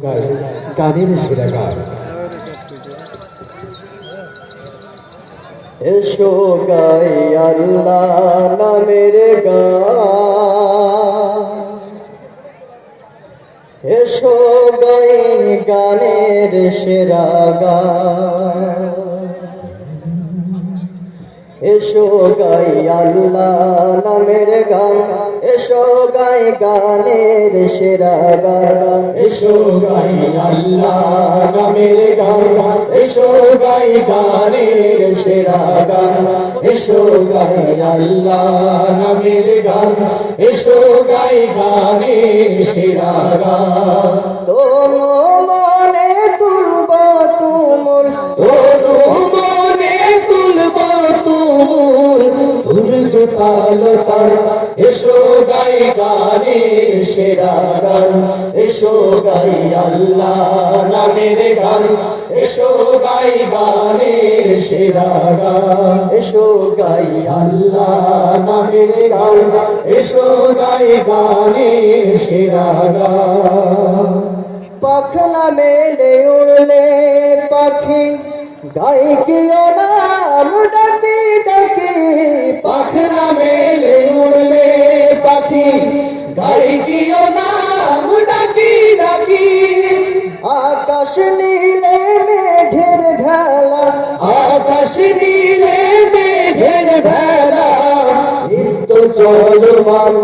গানের সেরা গান। এসো গাই আল্লাহ নামের গান, এসো গাই গানের সেরা গান, এসো গাই আল্লাহ নামের গান, এসো গাই গানের সেরা গান, এসো গাই আল্লাহ নামের গান, এসো গাই গানের সেরা গান, এসো গাই আল্লাহ নামের গান, এসো গাই গানের সেরা গান। তনু মনে তুলব তুমুল, তনু মনে তুলব তুমুল, সূর্য পালতার, এসো গাই গানের সেরা গান, এসো গাই আল্লাহ নামের গান, এসো গাই গানের সেরা গান, এসো গাই আল্লাহ নামের গান, এসো গাই গানের সেরা গান। পাখনা মেলে উড়লে পাখি গাই কিও নাম ডাকি ডাকি, পাখনা মেলে উড়লে পাখি গাই কিও নাম ডাকি ডাকি, আকাশ নীলে মেঘের ভেলা, আকাশ নীলে মেঘের ভেলা, নিত্য চলমান,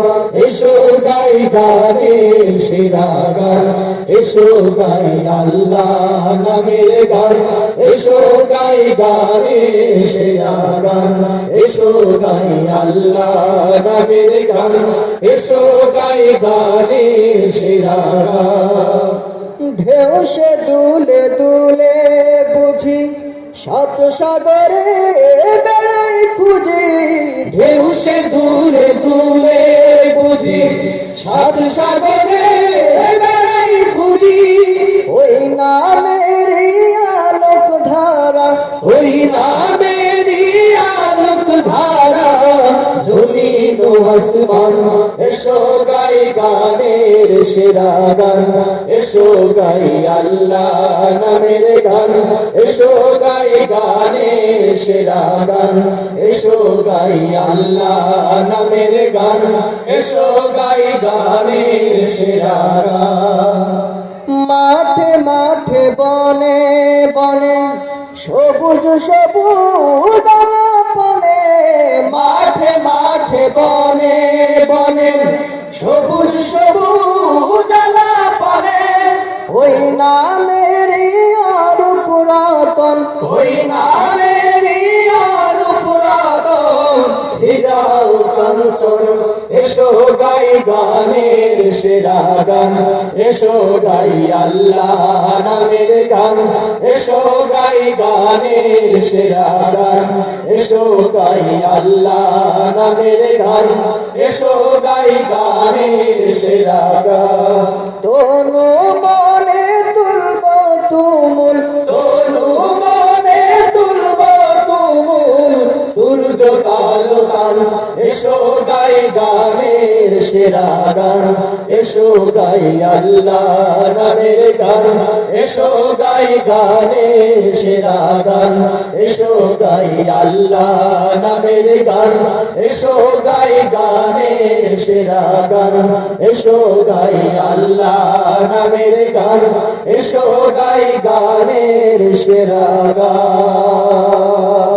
এসো গাই গানের সেরা গান, এসো গাই আল্লাহ নামের গান, এসো গাই গানের সেরা গান, এসো গাই আল্লাহ নামের গান, এসো গাই গানের সেরা গান। ঢেউ সে দুলে দুলে বুঝি সাত সাগরে বেড়াই খুঁজি, ঢেউ সে দুলে দুলে বুঝি সাত সাগরে বেড়াই খুঁজি, ওই নামেরই আলোক ধারা, ওই নামেরই আলোক ধারা, জমিন ও আসমান, এসো গাই গানের সেরা গান, এসো গাই আল্লাহ নামের গান, এসো গাই গানের সেরা গান, এসো গাই আল্লাহ নামের গান, এসো গাই গানের সেরা গান। মাঠে মাঠে বনে বনে সবুজ সবুজ বনে, মাঠে মাঠে বনে বনে সবুজ সবুজ পরে, ওই নামেরই আরো পুরাতন, ওই নামেরই আরো পুরাতন, হীরাও কাঞ্চন, এসো গাই গানের সেরা গান, এসো গাই আল্লাহ নামের গান, এসো গাই গানের সেরা গান, এসো গাই আল্লাহ নামের গান, এসো গাই গানের সেরা গান। তনু মনে তুলব তুমুল, তনু মনে তুলব তুমুল, সূর্য পালতার, এসো গাই গানের সেরা গান, এসো গাই আল্লাহ নামের গান, এসো গাই গানের সেরা গান, এসো গাই আল্লাহ নামের গান, এসো গাই গানের সেরা গান, এসো গাই আল্লাহ নামের গান, এসো গাই গানের সেরা গান।